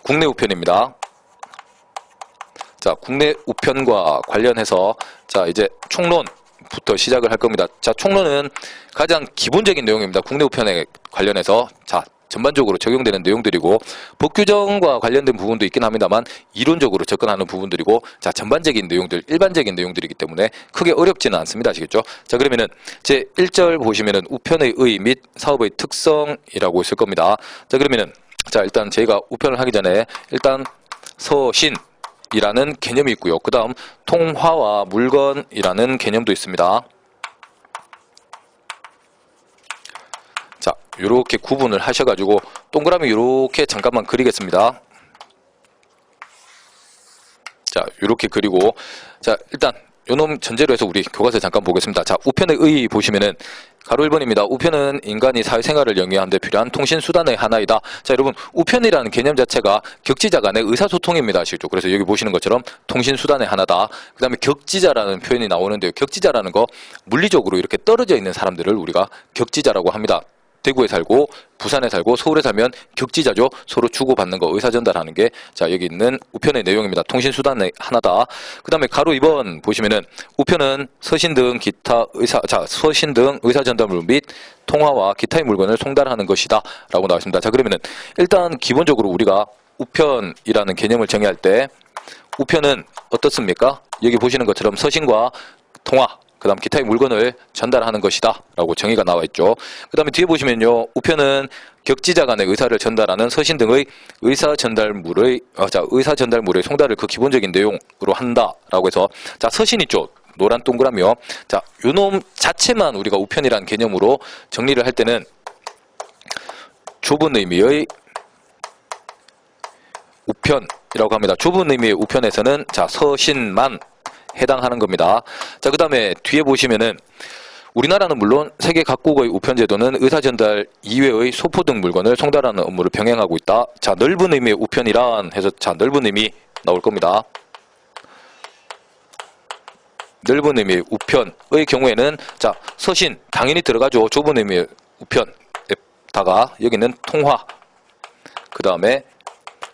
국내 우편입니다. 자, 국내 우편과 관련해서 자, 이제 총론부터 시작을 할 겁니다. 자, 총론은 가장 기본적인 내용입니다. 국내 우편에 관련해서 자, 전반적으로 적용되는 내용들이고 법 규정과 관련된 부분도 있긴 합니다만 이론적으로 접근하는 부분들이고 자, 전반적인 내용들, 일반적인 내용들이기 때문에 크게 어렵지는 않습니다. 아시겠죠? 자, 그러면은 제 1절 보시면은 우편의 의 및 사업의 특성이라고 있을 겁니다. 자, 그러면은 자, 일단 저희가 우편을 하기 전에 일단 서신이라는 개념이 있고요. 그 다음 통화와 물건이라는 개념도 있습니다. 자, 요렇게 구분을 하셔가지고 동그라미 요렇게 잠깐만 그리겠습니다. 자, 요렇게 그리고 자, 일단 요놈 전제로 해서 우리 교과서 잠깐 보겠습니다. 자, 우편의 의 보시면은 가로 1번입니다. 우편은 인간이 사회생활을 영위하는 데 필요한 통신수단의 하나이다. 자, 여러분 우편이라는 개념 자체가 격지자 간의 의사소통입니다. 아시죠? 그래서 여기 보시는 것처럼 통신수단의 하나다. 그 다음에 격지자라는 표현이 나오는데요. 격지자라는 거 물리적으로 이렇게 떨어져 있는 사람들을 우리가 격지자라고 합니다. 대구에 살고 부산에 살고 서울에 살면 격지자죠. 서로 주고받는 거 의사 전달하는 게 자, 여기 있는 우편의 내용입니다. 통신수단의 하나다. 그 다음에 가로 2번 보시면은 우편은 서신 등 기타 서신 등 의사 전달물 및 통화와 기타의 물건을 송달하는 것이다 라고 나와 있습니다. 자, 그러면은 일단 기본적으로 우리가 우편이라는 개념을 정의할 때 우편은 어떻습니까? 여기 보시는 것처럼 서신과 통화 그 다음 기타의 물건을 전달하는 것이다 라고 정의가 나와 있죠. 그 다음에 뒤에 보시면요, 우편은 격지자 간의 의사를 전달하는 서신 등의 의사전달물의 송달을 그 기본적인 내용으로 한다 라고 해서 자, 서신 있죠, 노란 동그라미요. 자, 요놈 자체만 우리가 우편이라는 개념으로 정리를 할 때는 좁은 의미의 우편이라고 합니다. 좁은 의미의 우편에서는 자, 서신만 해당하는 겁니다. 자, 그 다음에 뒤에 보시면은 우리나라는 물론 세계 각국의 우편 제도는 의사 전달 이외의 소포 등 물건을 송달하는 업무를 병행하고 있다. 자, 넓은 의미의 우편이란 해서 자, 넓은 의미 나올 겁니다. 넓은 의미의 우편의 경우에는 자, 서신 당연히 들어가죠. 좁은 의미의 우편에다가 여기는 통화 그 다음에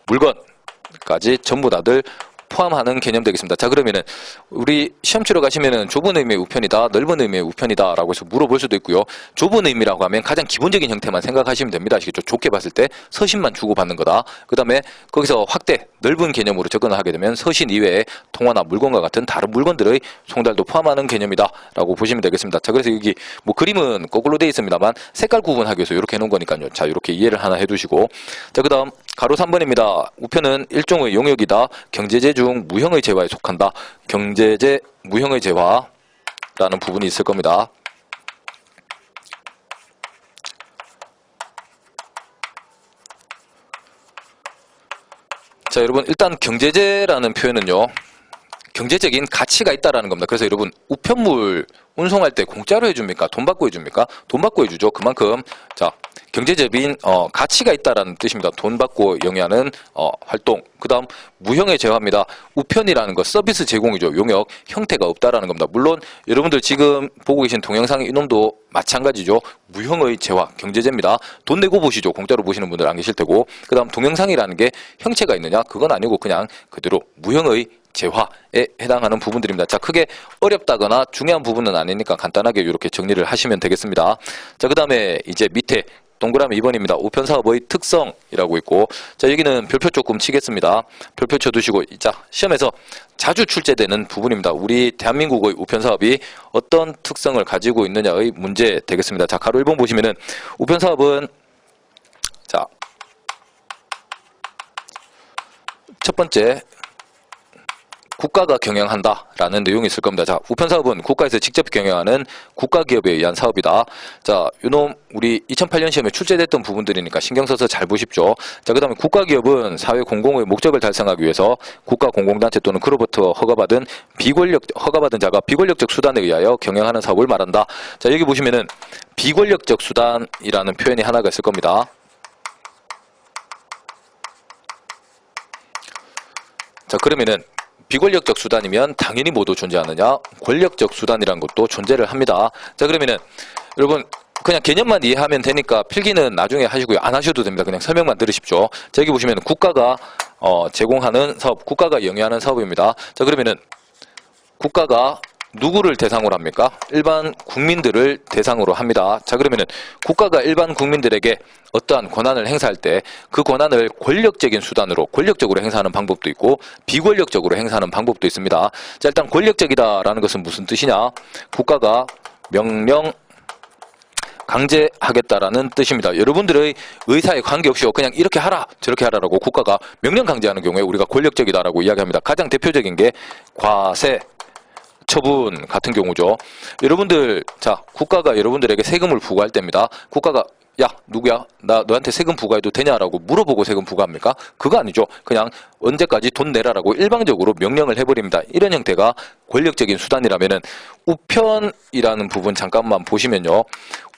물건까지 전부 다들 포함하는 개념 되겠습니다. 자, 그러면은 우리 시험 치러 가시면은 좁은 의미의 우편이다, 넓은 의미의 우편이다 라고 해서 물어볼 수도 있고요. 좁은 의미라고 하면 가장 기본적인 형태만 생각하시면 됩니다. 아시겠죠? 좋게 봤을 때 서신만 주고받는 거다. 그 다음에 거기서 확대, 넓은 개념으로 접근을 하게 되면 서신 이외에 통화나 물건과 같은 다른 물건들의 송달도 포함하는 개념이다 라고 보시면 되겠습니다. 자, 그래서 여기 뭐 그림은 거꾸로 되어 있습니다만 색깔 구분하기 위해서 이렇게 해놓은 거니까요. 자, 이렇게 이해를 하나 해두시고 자, 그 다음 가로 3번입니다. 우편은 일종의 용역이다. 경제재 중 무형의 재화에 속한다. 경제재 무형의 재화라는 부분이 있을 겁니다. 자, 여러분 일단 경제재라는 표현은요, 경제적인 가치가 있다라는 겁니다. 그래서 여러분 우편물 운송할 때 공짜로 해줍니까? 돈 받고 해줍니까? 돈 받고 해주죠. 그만큼 자, 경제적인 가치가 있다라는 뜻입니다. 돈 받고 영위하는 활동. 그 다음 무형의 재화입니다. 우편이라는 거 서비스 제공이죠. 용역 형태가 없다라는 겁니다. 물론 여러분들 지금 보고 계신 동영상의 이놈도 마찬가지죠. 무형의 재화 경제재입니다. 돈 내고 보시죠. 공짜로 보시는 분들 안 계실 테고. 그 다음 동영상이라는 게 형체가 있느냐? 그건 아니고 그냥 그대로 무형의 재화에 해당하는 부분들입니다. 자, 크게 어렵다거나 중요한 부분은 아니니까 간단하게 이렇게 정리를 하시면 되겠습니다. 자, 그 다음에 이제 밑에 동그라미 2번입니다. 우편사업의 특성이라고 있고 자, 여기는 별표 조금 치겠습니다. 별표 쳐두시고 자, 시험에서 자주 출제되는 부분입니다. 우리 대한민국의 우편사업이 어떤 특성을 가지고 있느냐의 문제 되겠습니다. 자, 가로 1번 보시면은 우편사업은 자, 첫 번째 국가가 경영한다라는 내용이 있을 겁니다. 자, 우편사업은 국가에서 직접 경영하는 국가기업에 의한 사업이다. 자, 요놈 우리 2008년 시험에 출제됐던 부분들이니까 신경 써서 잘 보십시오. 자, 그 다음에 국가기업은 사회 공공의 목적을 달성하기 위해서 국가 공공단체 또는 그로부터 허가받은 자가 비권력적 수단에 의하여 경영하는 사업을 말한다. 자, 여기 보시면은 비권력적 수단이라는 표현이 하나가 있을 겁니다. 자, 그러면은 비권력적 수단이면 당연히 뭐도 존재하느냐? 권력적 수단이라는 것도 존재를 합니다. 자, 그러면은 여러분 그냥 개념만 이해하면 되니까 필기는 나중에 하시고요. 안 하셔도 됩니다. 그냥 설명만 들으십시오. 자, 여기 보시면 국가가 제공하는 사업, 국가가 영위하는 사업입니다. 자, 그러면은 국가가 누구를 대상으로 합니까? 일반 국민들을 대상으로 합니다. 자, 그러면은 국가가 일반 국민들에게 어떠한 권한을 행사할 때 그 권한을 권력적인 수단으로 권력적으로 행사하는 방법도 있고 비권력적으로 행사하는 방법도 있습니다. 자, 일단 권력적이다라는 것은 무슨 뜻이냐? 국가가 명령 강제하겠다라는 뜻입니다. 여러분들의 의사에 관계없이 그냥 이렇게 하라 저렇게 하라라고 국가가 명령 강제하는 경우에 우리가 권력적이다라고 이야기합니다. 가장 대표적인 게 과세 처분 같은 경우죠. 여러분들, 자, 국가가 여러분들에게 세금을 부과할 때입니다. 국가가 야, 누구야? 나 너한테 세금 부과해도 되냐라고 물어보고 세금 부과합니까? 그거 아니죠. 그냥 언제까지 돈 내라라고 일방적으로 명령을 해버립니다. 이런 형태가 권력적인 수단이라면은 우편이라는 부분 잠깐만 보시면요.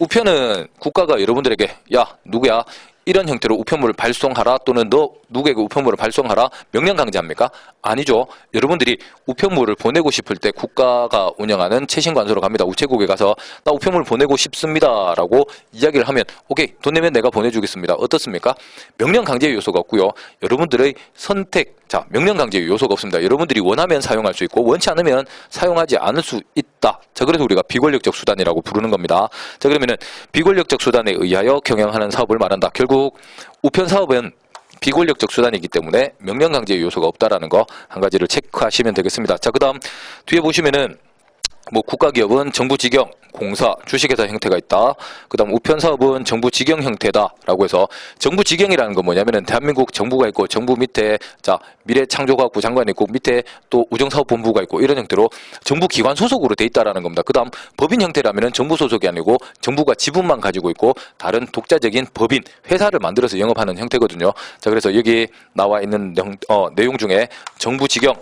우편은 국가가 여러분들에게 야, 누구야? 이런 형태로 우편물을 발송하라 또는 너 누구에게 우편물을 발송하라 명령 강제합니까? 아니죠. 여러분들이 우편물을 보내고 싶을 때 국가가 운영하는 최신관서로 갑니다. 우체국에 가서 나 우편물 보내고 싶습니다 라고 이야기를 하면 오케이 돈 내면 내가 보내주겠습니다. 어떻습니까? 명령 강제 요소가 없고요. 여러분들의 선택, 자, 명령 강제 요소가 없습니다. 여러분들이 원하면 사용할 수 있고 원치 않으면 사용하지 않을 수 있다. 자, 그래서 우리가 비권력적 수단이라고 부르는 겁니다. 자, 그러면은 비권력적 수단에 의하여 경영하는 사업을 말한다. 결국 우편 사업은 비권력적 수단이기 때문에 명령 강제 요소가 없다라는 거 한 가지를 체크하시면 되겠습니다. 자, 그다음 뒤에 보시면은 뭐 국가기업은 정부 직영, 공사, 주식회사 형태가 있다. 그 다음 우편사업은 정부 직영 형태다라고 해서 정부 직영이라는 건 뭐냐면은 대한민국 정부가 있고 정부 밑에 자 미래창조과학부 장관이 있고 밑에 또 우정사업본부가 있고 이런 형태로 정부 기관 소속으로 돼 있다라는 겁니다. 그 다음 법인 형태라면은 정부 소속이 아니고 정부가 지분만 가지고 있고 다른 독자적인 법인, 회사를 만들어서 영업하는 형태거든요. 자, 그래서 여기 나와 있는 내용 중에 정부 직영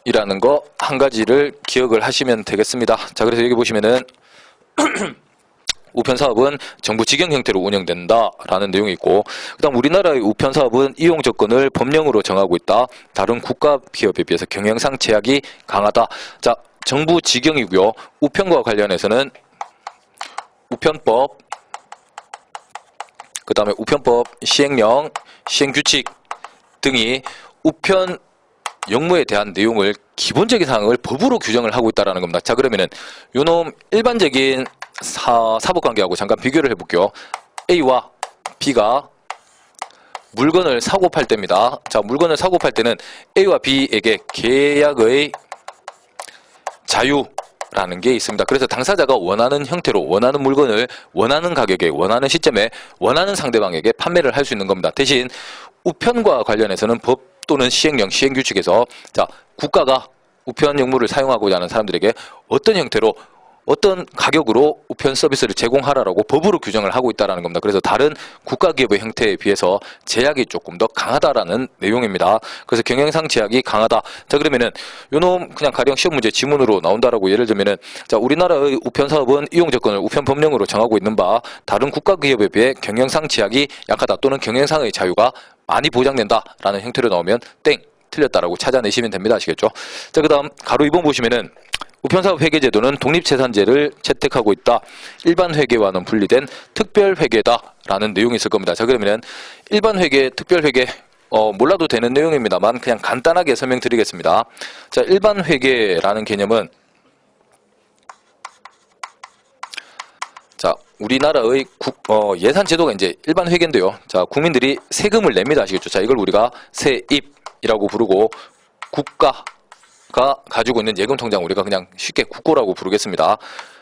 이라는 거 한 가지를 기억을 하시면 되겠습니다. 자, 그래서 여기 보시면은 우편 사업은 정부 직영 형태로 운영된다라는 내용이 있고, 그다음 우리나라의 우편 사업은 이용 조건을 법령으로 정하고 있다. 다른 국가 기업에 비해서 경영상 제약이 강하다. 자, 정부 직영이고요. 우편과 관련해서는 우편법, 그다음에 우편법 시행령, 시행규칙 등이 우편 영무에 대한 내용을 기본적인 사항을 법으로 규정을 하고 있다는 겁니다. 자, 그러면은 요놈 일반적인 사법관계하고 잠깐 비교를 해볼게요. A와 B가 물건을 사고 팔 때입니다. 자, 물건을 사고 팔 때는 A와 B에게 계약의 자유라는 게 있습니다. 그래서 당사자가 원하는 형태로 원하는 물건을 원하는 가격에 원하는 시점에 원하는 상대방에게 판매를 할 수 있는 겁니다. 대신 우편과 관련해서는 법 또는 시행령, 시행규칙에서 자, 국가가 우편 영무를 사용하고자 하는 사람들에게 어떤 형태로 어떤 가격으로 우편 서비스를 제공하라라고 법으로 규정을 하고 있다는 겁니다. 그래서 다른 국가기업의 형태에 비해서 제약이 조금 더 강하다라는 내용입니다. 그래서 경영상 제약이 강하다. 자, 그러면은 요놈 그냥 가령 시험 문제 지문으로 나온다라고 예를 들면은 자, 우리나라의 우편 사업은 이용 조건을 우편 법령으로 정하고 있는 바 다른 국가기업에 비해 경영상 제약이 약하다 또는 경영상의 자유가 많이 보장된다라는 형태로 나오면 땡 틀렸다라고 찾아내시면 됩니다. 아시겠죠? 자, 그다음 가로 2번 보시면은 우편사업 회계제도는 독립재산제를 채택하고 있다. 일반 회계와는 분리된 특별회계다라는 내용이 있을 겁니다. 자, 그러면 일반 회계, 특별회계 몰라도 되는 내용입니다만 그냥 간단하게 설명드리겠습니다. 자, 일반 회계라는 개념은 자, 우리나라의 예산제도가 이제 일반 회계인데요. 자, 국민들이 세금을 냅니다. 아시겠죠? 자, 이걸 우리가 세입이라고 부르고 국가가 가지고 있는 예금 통장 우리가 그냥 쉽게 국고라고 부르겠습니다.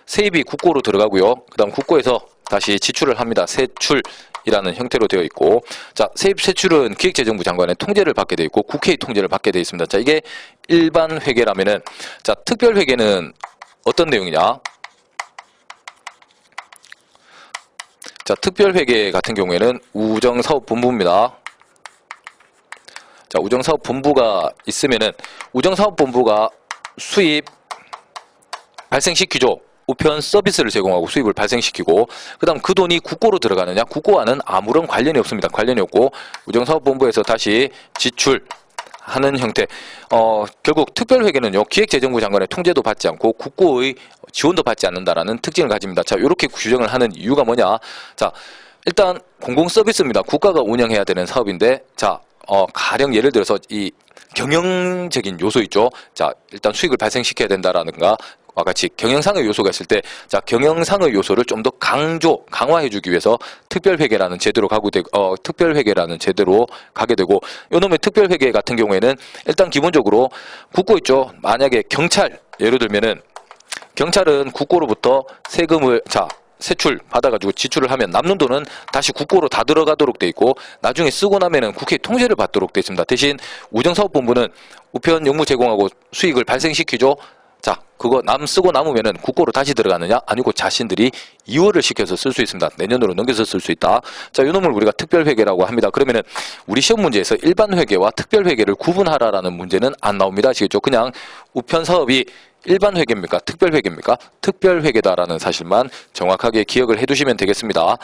세입이 국고로 들어가고요. 그 다음 국고에서 다시 지출을 합니다. 세출이라는 형태로 되어 있고, 자, 세입 세출은 기획재정부 장관의 통제를 받게 되어 있고 국회의 통제를 받게 되어 있습니다. 자, 이게 일반 회계라면은 자, 특별 회계는 어떤 내용이냐? 자, 특별회계 같은 경우에는 우정사업본부입니다. 자, 우정사업본부가 있으면은 우정사업본부가 수입 발생시키죠. 우편 서비스를 제공하고 수입을 발생시키고, 그 다음 그 돈이 국고로 들어가느냐? 국고와는 아무런 관련이 없습니다. 관련이 없고 우정사업본부에서 다시 지출하는 하는 형태. 결국 특별회계는요, 기획재정부 장관의 통제도 받지 않고 국고의 지원도 받지 않는다라는 특징을 가집니다. 자, 이렇게 규정을 하는 이유가 뭐냐? 자, 일단 공공서비스입니다. 국가가 운영해야 되는 사업인데, 자, 가령 예를 들어서 이 경영적인 요소 있죠. 자, 일단 수익을 발생시켜야 된다라는가, 와 같이 경영상의 요소가 있을 때, 자, 경영상의 요소를 좀 더 강화해주기 위해서 특별회계라는 제도로 특별회계라는 제도로 가게 되고, 요놈의 특별회계 같은 경우에는 일단 기본적으로 국고 있죠. 만약에 경찰, 예를 들면은 경찰은 국고로부터 세금을, 세출 받아가지고 지출을 하면 남는 돈은 다시 국고로 다 들어가도록 돼 있고, 나중에 쓰고 나면은 국회 통제를 받도록 돼 있습니다. 대신 우정사업본부는 우편 용무 제공하고 수익을 발생시키죠. 자, 그거 쓰고 남으면은 국고로 다시 들어가느냐? 아니고 자신들이 이월을 시켜서 쓸 수 있습니다. 내년으로 넘겨서 쓸 수 있다. 자, 이 놈을 우리가 특별회계라고 합니다. 그러면은 우리 시험 문제에서 일반회계와 특별회계를 구분하라라는 문제는 안 나옵니다. 아시겠죠? 그냥 우편 사업이 일반회계입니까? 특별회계입니까? 특별회계다라는 사실만 정확하게 기억을 해두시면 되겠습니다.